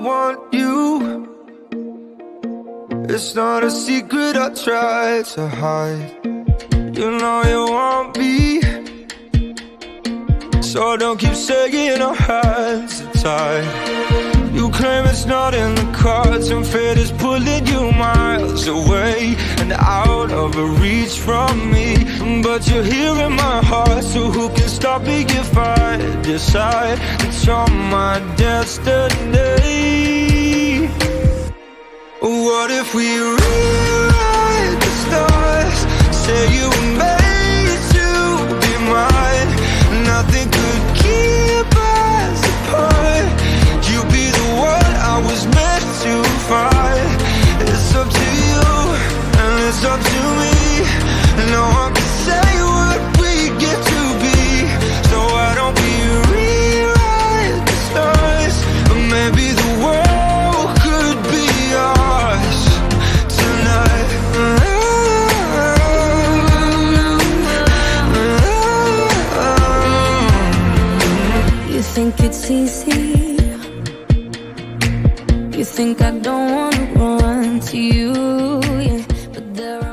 want you. It's not a secret I try to hide. You know you want me, so don't keep saying our hands are tied. You claim it's not in the cards, and fate is pulling you miles away and out of reach from me. But you're here in my heart, so who can stop me if I decide that you're my destiny? What if we rewrite the stars? Say you were made to be mine. Nothing could keep us apart. You be the one I was meant to find. It's up to you and it's up to me. No one can say what we get to be. So why don't we rewrite the stars? Or maybe the world could be ours tonight. You think it's easy? You think I don't wanna run to you, yeah. But there are